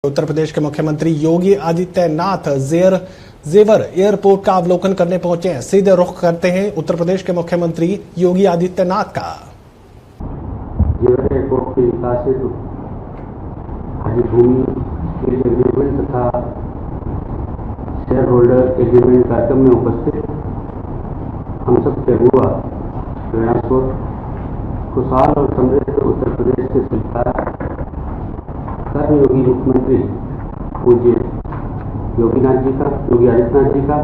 उत्तर प्रदेश के मुख्यमंत्री योगी आदित्यनाथ जेवर एयरपोर्ट का अवलोकन करने पहुंचे हैं। सीधे रुख करते हैं उत्तर प्रदेश के मुख्यमंत्री योगी आदित्यनाथ का। जेवर एयरपोर्ट के विकास हेतु भूमि एग्रीमेंट तथा शेयर होल्डर एग्रीमेंट कार्यक्रम में उपस्थित हम सब के हुआ प्रयासों खुशहाल और समृद्ध उत्तर प्रदेश के शिल्पकार कर्मयोगी मुख्यमंत्री पूज्य योगी आदित्यनाथ जी का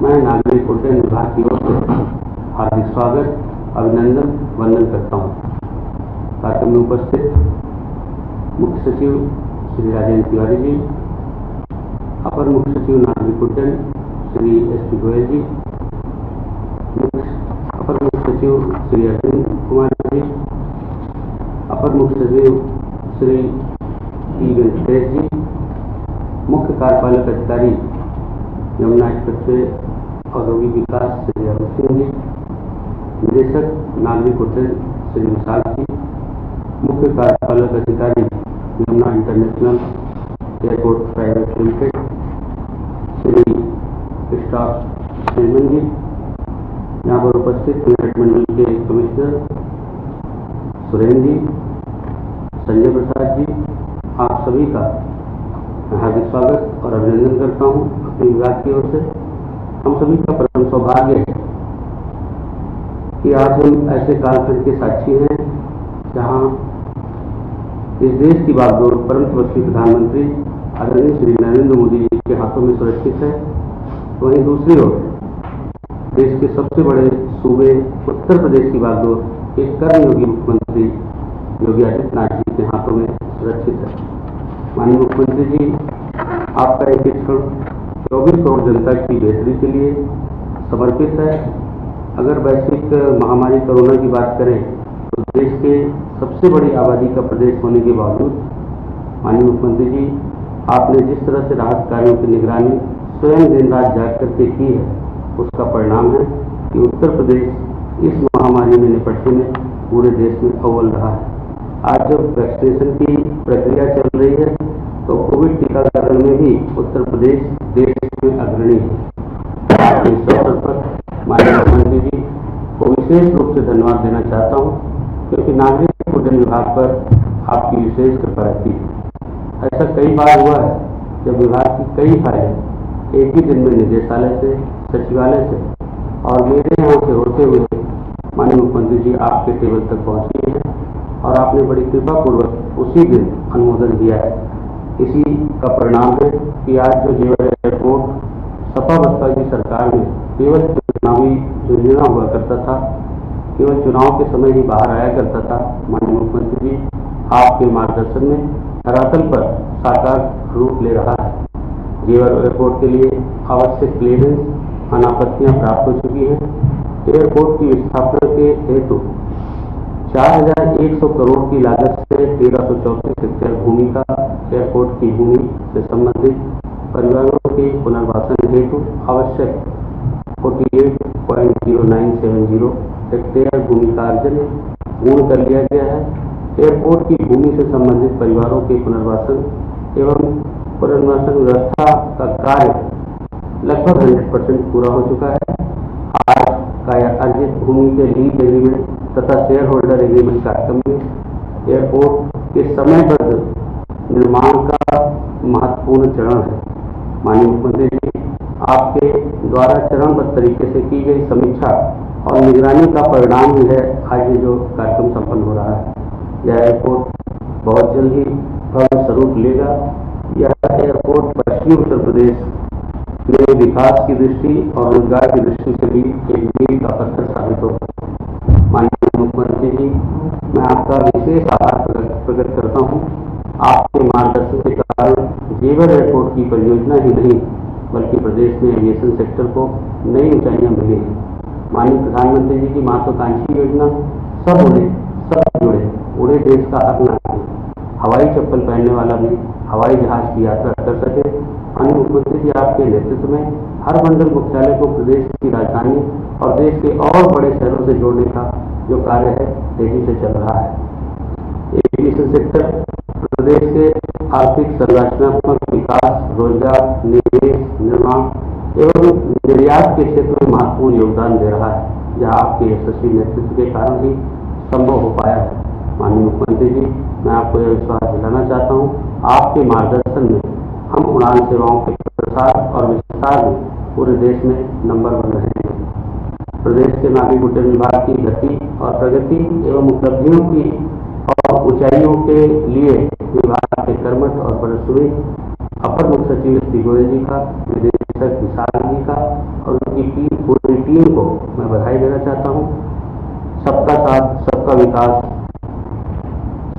मैं नागरिक उड्डयन विभाग की ओर से हार्दिक स्वागत, अभिनंदन, वंदन करता हूँ। कार्यक्रम में उपस्थित मुख्य सचिव श्री राजेंद्र तिवारी जी, अपर मुख्य सचिव नागरिक उड्डयन श्री SP गोयल जी, अपर मुख्य सचिव श्री अरविंद कुमार जी, अपर मुख्य सचिव श्री वेंकटेश जी, मुख्य कार्यपालक अधिकारी यमुना एक्सप्रेसवे औद्योगिक विकास श्री अरुण सिंह जी, निदेशक नागरिक उड्डयन श्री विशाल जी, मुख्य कार्यपालक अधिकारी Yamuna international airport private limited Shri Christoph Schnellmann ji, यहाँ पर उपस्थित मेरठ मंडल के कमिश्नर सुरेंद्र जी, संजय प्रसाद जी, आप सभी का हार्दिक स्वागत और अभिनंदन करता हूं अपने विभाग की ओर से। हम सभी का परम सौभाग्य है कि आज हम ऐसे कालखंड के साक्षी हैं जहां इस देश की बागडोर परम तपस्वी प्रधानमंत्री आदरणीय श्री नरेंद्र मोदी जी के हाथों में सुरक्षित है। वहीं दूसरी ओर देश के सबसे बड़े सूबे उत्तर प्रदेश की बागडोर एक कर्मयोगी मुख्यमंत्री योगी आदित्यनाथ जी के हाथों में सुरक्षित है। माननीय मुख्यमंत्री जी, आपका एक क्षण 24 करोड़ जनता की बेहतरी के लिए समर्पित है। अगर वैश्विक महामारी कोरोना की बात करें तो देश के सबसे बड़ी आबादी का प्रदेश होने के बावजूद माननीय मुख्यमंत्री जी, आपने जिस तरह से राहत कार्यों की निगरानी स्वयं दिन रात जाग करके की है, उसका परिणाम है कि उत्तर प्रदेश इस महामारी में निपटने में पूरे देश में अव्वल रहा है। आज जब वैक्सीनेशन की प्रक्रिया चल रही है तो कोविड टीकाकरण में भी उत्तर प्रदेश देश में अग्रणी है। इस अवसर पर माननीय मुख्यमंत्री जी को विशेष रूप से धन्यवाद देना चाहता हूं, क्योंकि नागरिक उड्डयन विभाग पर आपकी विशेष कृपा रहती है। ऐसा कई बार हुआ है जब विभाग की कई फाइलें एक ही दिन में निदेशालय से, सचिवालय से और मेरे यहाँ से होते हुए माननीय मुख्यमंत्री जी आपके टेबल तक पहुँची है और आपने बड़ी कृपा पूर्वक उसी दिन अनुमोदन दिया है। इसी का परिणाम है कि आज जो जेवर एयरपोर्ट सपा बसपा की सरकार में केवल चुनावी योजना हुआ करता था, केवल चुनाव के समय ही बाहर आया करता था, माननीय मुख्यमंत्री जी आपके मार्गदर्शन में धरातल पर साकार रूप ले रहा है। जेवर एयरपोर्ट के लिए आवश्यक क्लियरेंस अनापत्तियां प्राप्त हो चुकी हैं। एयरपोर्ट की स्थापना के हेतु 4100 करोड़ की लागत से 1334 हेक्टेयर भूमि का एयरपोर्ट की भूमि से संबंधित परिवारों के पुनर्वासन हेतु आवश्यक 48.0970 हेक्टेयर भूमि का अर्जन पूर्ण कर लिया गया है। एयरपोर्ट की भूमि से संबंधित परिवारों के पुनर्वासन एवं पुनर्वासन व्यवस्था का कार्य लगभग 100% पूरा हो चुका है। आज का अर्जित भूमि के लीज एग्रीमेंट तथा शेयर होल्डर एग्रीमेंट कार्यक्रम में एयरपोर्ट के समयबद्ध निर्माण का महत्वपूर्ण चरण है। माननीय मुख्यमंत्री जी, आपके द्वारा चरणबद्ध तरीके से की गई समीक्षा और निगरानी का परिणाम ही है आज ये जो कार्यक्रम संपन्न हो रहा है। यह एयरपोर्ट बहुत जल्द ही भव्य स्वरूप लेगा। यह एयरपोर्ट पश्चिमी उत्तर प्रदेश में विकास की दृष्टि और रोजगार की दृष्टि से भी एक मील का पत्थर साबित होगा। माननीय मुख्यमंत्री जी, मैं आपका विशेष आभार प्रकट करता हूं। आपके मार्गदर्शन के कारण जेवर एयरपोर्ट की परियोजना ही नहीं बल्कि प्रदेश में एविएशन सेक्टर को नई ऊंचाइयां मिली हैं। माननीय प्रधानमंत्री जी की महत्वाकांक्षी योजना सब जुड़े उड़े देश का हक नागरिक हवाई चप्पल पहनने वाला भी हवाई जहाज की यात्रा कर सके। माननीय मुख्यमंत्री जी, आपके नेतृत्व में हर मंडल मुख्यालय को प्रदेश की राजधानी और देश के और बड़े शहरों से जोड़ने का जो कार्य है तेजी से चल रहा है। एविएशन सेक्टर प्रदेश के आर्थिक संरचनात्मक विकास, रोजगार, निवेश, निर्माण एवं निर्यात के क्षेत्र में महत्वपूर्ण योगदान दे रहा है, यह आपके यशस्वी नेतृत्व के कारण ही संभव हो पाया है। माननीय मुख्यमंत्री जी, मैं आपको यह विश्वास दिलाना चाहता हूँ, आपके मार्गदर्शन में हम उड़ान सेवाओं के प्रसार और विस्तार में पूरे देश में नंबर 1 रहेंगे। प्रदेश के नागरिक उड्डयन विभाग की गति और प्रगति एवं उपलब्धियों की और ऊंचाइयों के लिए विभाग के कर्मठ और परिश्रमी अपर मुख्य सचिव श्री गोयल जी का, निदेशक विशाल जी का और उनकी पूरी टीम को मैं बधाई देना चाहता हूँ। सबका साथ, सबका विकास,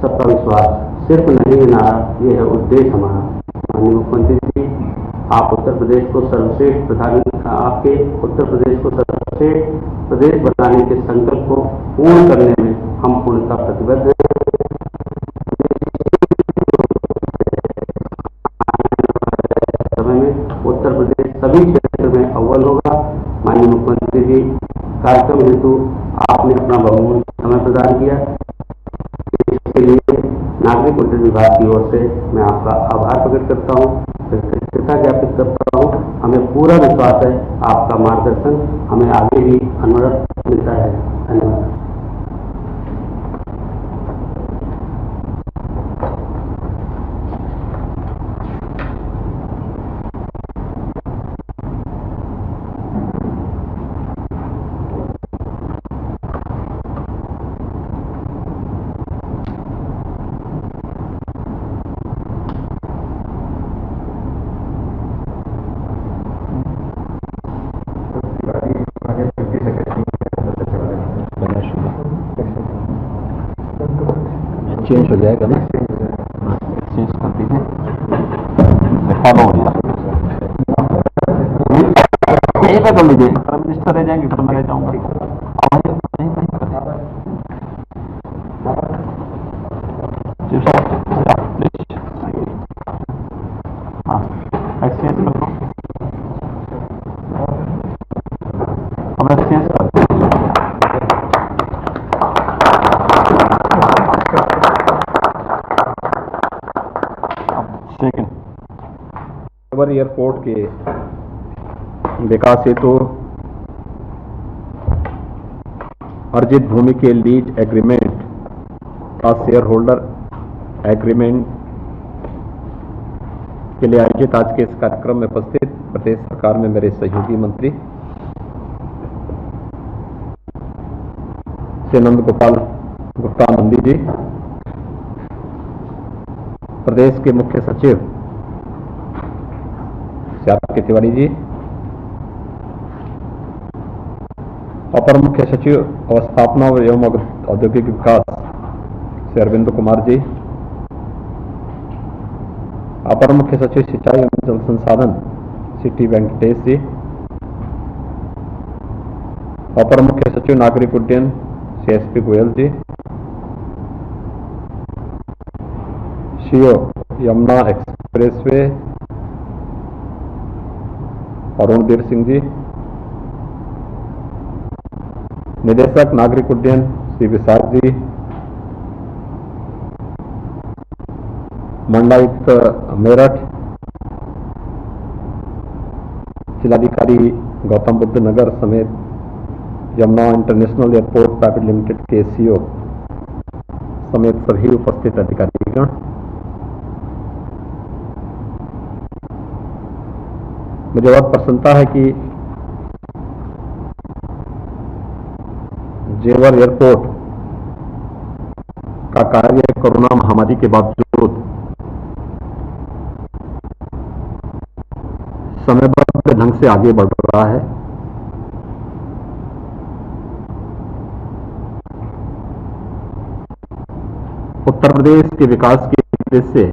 सबका विश्वास सिर्फ नहीं है नारा, ये है उद्देश्य हमारा। माननीय मुख्यमंत्री जी, आप उत्तर प्रदेश को सर्वश्रेष्ठ आपके उत्तर प्रदेश को सर्वश्रेष्ठ प्रदेश बनाने के संकल्प को पूर्ण करने में हम पूर्णतः प्रतिबद्ध हैं। समय में उत्तर प्रदेश सभी क्षेत्र में अव्वल होगा। माननीय मुख्यमंत्री जी, कार्यक्रम हेतु आपने अपना बहुमूल्य समय प्रदान किया, इसके लिए नागरिक उड्डयन विभाग की ओर से मैं आपका आभार प्रकट करता हूँ, कृतज्ञता ज्ञापित करता हूँ। हमें पूरा विश्वास है आपका मार्गदर्शन हमें आगे भी अनवरत मिलता है। धन्यवाद। चेंज हो जाएगा ना, चेंज करती है। फॉलो हो जाएगा, यहीं पे कर लीजिए। प्राइम मिनिस्टर रह जाएंगे, फिर मैं रह जाऊंगा। हाँ, एक्सचेंज कर दो, हम एक्सचेंज कर दो। एयरपोर्ट के विकास हेतु अर्जित भूमि के लीज एग्रीमेंट और शेयर होल्डर एग्रीमेंट के लिए आयोजित आज के इस कार्यक्रम में उपस्थित प्रदेश सरकार में मेरे सहयोगी मंत्री श्री नंद गोपाल गुप्ता नंदी जी, प्रदेश के मुख्य सचिव श्री तिवारी जी, अपर मुख्य सचिव अवस्थापना एवं औद्योगिक विकास श्री अरविंद कुमार जी, अपर मुख्य सचिव सिंचाई एवं जल संसाधन श्री टी वेंकटेश जी, अपर मुख्य सचिव नागरिक उड्डयन श्री एस पी गोयल जी, सीओ यमुना एक्सप्रेसवे अरुणदीप सिंह जी, निदेशक नागरिक उड्डयन श्री विशाख जी, मंडलायुक्त मेरठ, जिलाधिकारी गौतम बुद्ध नगर समेत Yamuna international airport private limited के सीईओ समेत सभी उपस्थित अधिकारीगण, मुझे बहुत प्रसन्नता है कि जेवर एयरपोर्ट का कार्य कोरोना महामारी के बावजूद समयबद्ध ढंग से आगे बढ़ रहा है। उत्तर प्रदेश के विकास के उद्देश्य से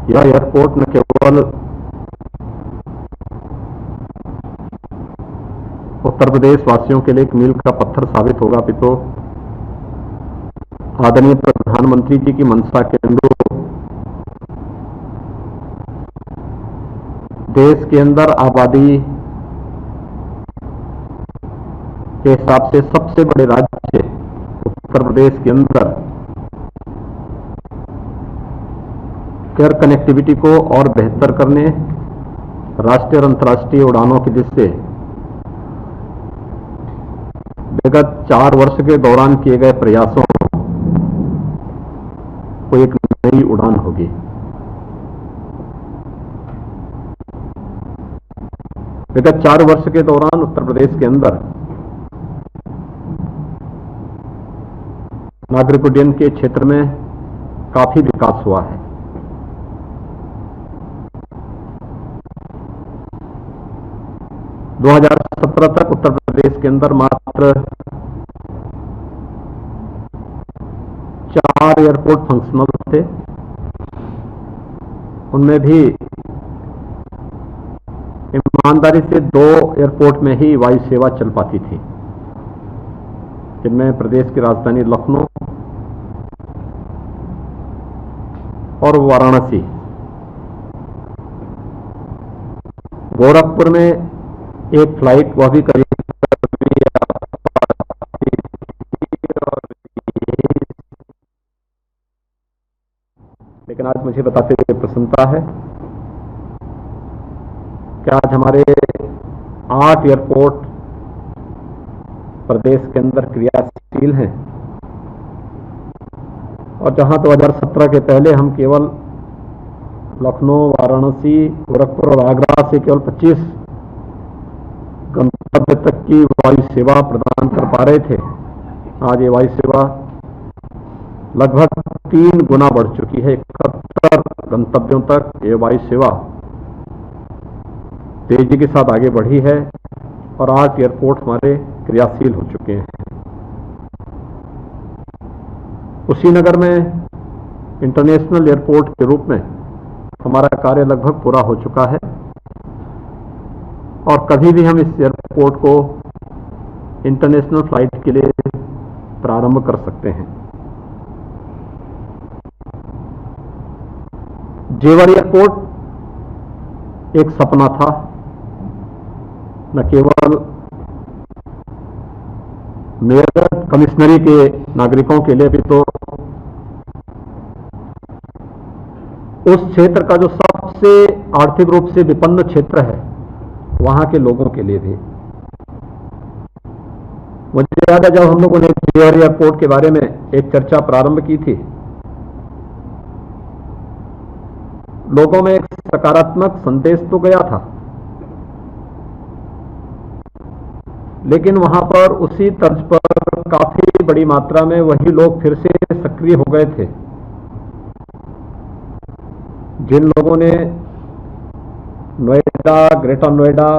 यह एयरपोर्ट न केवल उत्तर प्रदेश वासियों के लिए एक मील का पत्थर साबित होगा, अपितु आदरणीय प्रधानमंत्री जी की मंशा के अनुरूप देश के अंदर आबादी के हिसाब से सबसे बड़े राज्य उत्तर प्रदेश के अंदर एयर कनेक्टिविटी को और बेहतर करने, राष्ट्रीय और अंतर्राष्ट्रीय उड़ानों की दृष्टि से विगत 4 वर्ष के दौरान किए गए प्रयासों को एक नई उड़ान होगी। विगत 4 वर्ष के दौरान उत्तर प्रदेश के अंदर नागरिक उड्डयन के क्षेत्र में काफी विकास हुआ है। दो 2017 तक उत्तर प्रदेश के अंदर मात्र 4 एयरपोर्ट फंक्शनल थे। उनमें भी ईमानदारी से 2 एयरपोर्ट में ही वायु सेवा चल पाती थी, जिनमें प्रदेश की राजधानी लखनऊ और वाराणसी। गोरखपुर में एक फ्लाइट, वह भी करीब लेकिन आज मुझे बताते हुए प्रसन्नता है कि आज हमारे 8 एयरपोर्ट प्रदेश के अंदर क्रियाशील हैं, और जहां 2017 के पहले हम केवल लखनऊ, वाराणसी, गोरखपुर और आगरा से केवल 25 गंतव्य तक की वायु सेवा प्रदान कर पा रहे थे, आज ये वायु सेवा लगभग 3 गुना बढ़ चुकी है। 71 गंतव्यों तक ये वायु सेवा तेजी के साथ आगे बढ़ी है और 8 एयरपोर्ट हमारे क्रियाशील हो चुके हैं। कुशीनगर में इंटरनेशनल एयरपोर्ट के रूप में हमारा कार्य लगभग पूरा हो चुका है और कभी भी हम इस एयरपोर्ट को इंटरनेशनल फ्लाइट के लिए प्रारंभ कर सकते हैं। जेवर एयरपोर्ट एक सपना था, न केवल मेरठ कमिश्नरी के नागरिकों के लिए भी, तो उस क्षेत्र का जो सबसे आर्थिक रूप से विपन्न क्षेत्र है वहां के लोगों के लिए भी। मुझे याद है जब हम लोगों ने जेवर एयरपोर्ट के बारे में एक चर्चा प्रारंभ की थी, लोगों में एक सकारात्मक संदेश तो गया था, लेकिन वहां पर उसी तर्ज पर काफी बड़ी मात्रा में वही लोग फिर से सक्रिय हो गए थे, जिन लोगों ने नोएडा, ग्रेटर नोएडा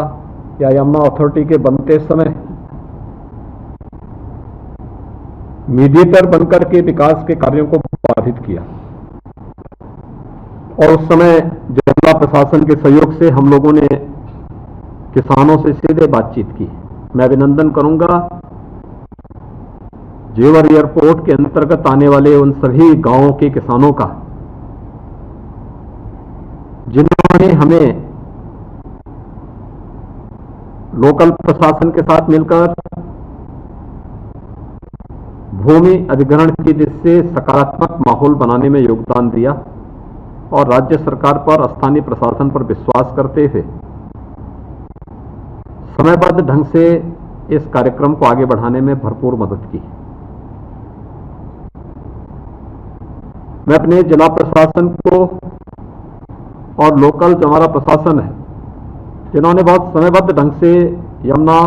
या यमुना अथॉरिटी के बनते समय मीडिएटर बनकर के विकास के कार्यों को बाधित किया। और उस समय जिला प्रशासन के सहयोग से हम लोगों ने किसानों से सीधे बातचीत की। मैं अभिनंदन करूंगा जेवर एयरपोर्ट के अंतर्गत आने वाले उन सभी गांवों के किसानों का, जिन्होंने हमें लोकल प्रशासन के साथ मिलकर भूमि अधिग्रहण की दृष्टि से सकारात्मक माहौल बनाने में योगदान दिया और राज्य सरकार पर, स्थानीय प्रशासन पर विश्वास करते हुए समयबद्ध ढंग से इस कार्यक्रम को आगे बढ़ाने में भरपूर मदद की। मैं अपने जिला प्रशासन को और लोकल जो हमारा प्रशासन है, जिन्होंने बहुत समयबद्ध ढंग से यमुना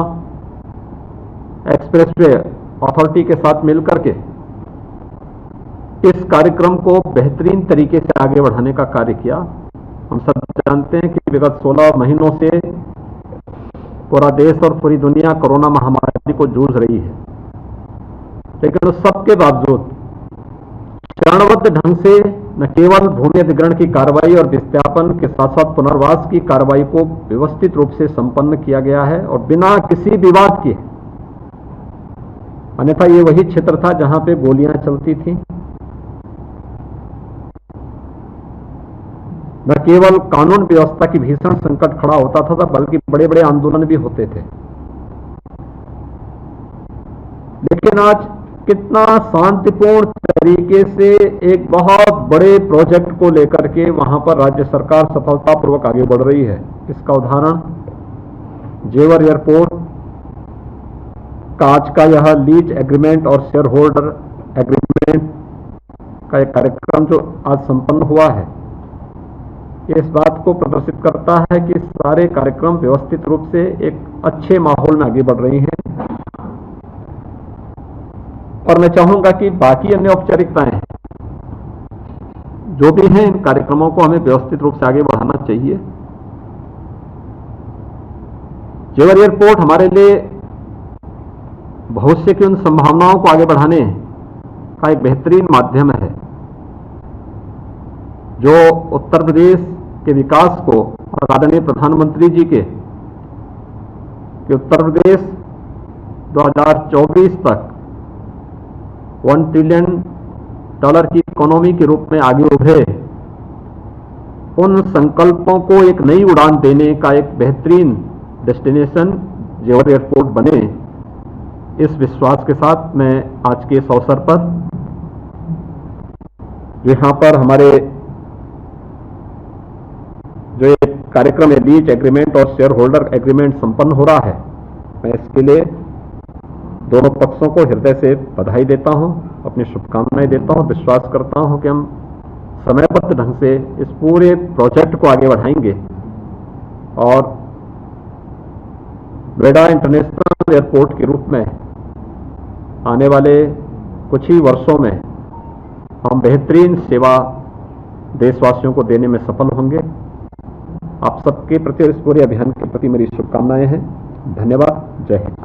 एक्सप्रेसवे अथॉरिटी के साथ मिलकर के इस कार्यक्रम को बेहतरीन तरीके से आगे बढ़ाने का कार्य किया। हम सब जानते हैं कि विगत 16 महीनों से पूरा देश और पूरी दुनिया कोरोना महामारी को जूझ रही है, लेकिन उस सब के बावजूद चरणबद्ध ढंग से न केवल भूमि अधिग्रहण की कार्रवाई और विस्थापन के साथ साथ पुनर्वास की कार्रवाई को व्यवस्थित रूप से संपन्न किया गया है और बिना किसी विवाद के। अन्यथा ये वही क्षेत्र था जहां पे गोलियां चलती थी। न केवल कानून व्यवस्था की भीषण संकट खड़ा होता था, बल्कि बड़े बड़े आंदोलन भी होते थे। लेकिन आज कितना शांतिपूर्ण तरीके से एक बहुत बड़े प्रोजेक्ट को लेकर के वहां पर राज्य सरकार सफलतापूर्वक आगे बढ़ रही है। इसका उदाहरण जेवर एयरपोर्ट का आज का यह लीज एग्रीमेंट और शेयर होल्डर एग्रीमेंट का एक कार्यक्रम जो आज संपन्न हुआ है, ये इस बात को प्रदर्शित करता है कि सारे कार्यक्रम व्यवस्थित रूप से एक अच्छे माहौल में आगे बढ़ रही हैं। और मैं चाहूंगा कि बाकी अन्य औपचारिकताएं जो भी हैं, इन कार्यक्रमों को हमें व्यवस्थित रूप से आगे बढ़ाना चाहिए। जेवर एयरपोर्ट हमारे लिए भविष्य की उन संभावनाओं को आगे बढ़ाने का एक बेहतरीन माध्यम है जो उत्तर प्रदेश के विकास को और आदरणीय प्रधानमंत्री जी के उत्तर प्रदेश 2024 तक $1 ट्रिलियन की इकोनॉमी के रूप में आगे उभरे, उन संकल्पों को एक नई उड़ान देने का एक बेहतरीन डेस्टिनेशन जेवर एयरपोर्ट बने, इस विश्वास के साथ मैं आज के इस अवसर पर यहाँ पर हमारे जो एक कार्यक्रम है लीज एग्रीमेंट और शेयर होल्डर एग्रीमेंट संपन्न हो रहा है, मैं इसके लिए दोनों पक्षों को हृदय से बधाई देता हूं, अपनी शुभकामनाएं देता हूं। विश्वास करता हूं कि हम समयबद्ध ढंग से इस पूरे प्रोजेक्ट को आगे बढ़ाएंगे और नोएडा इंटरनेशनल एयरपोर्ट के रूप में आने वाले कुछ ही वर्षों में हम बेहतरीन सेवा देशवासियों को देने में सफल होंगे। आप सबके प्रति और इस पूरे अभियान के प्रति मेरी शुभकामनाएं हैं। धन्यवाद। जय हिंद।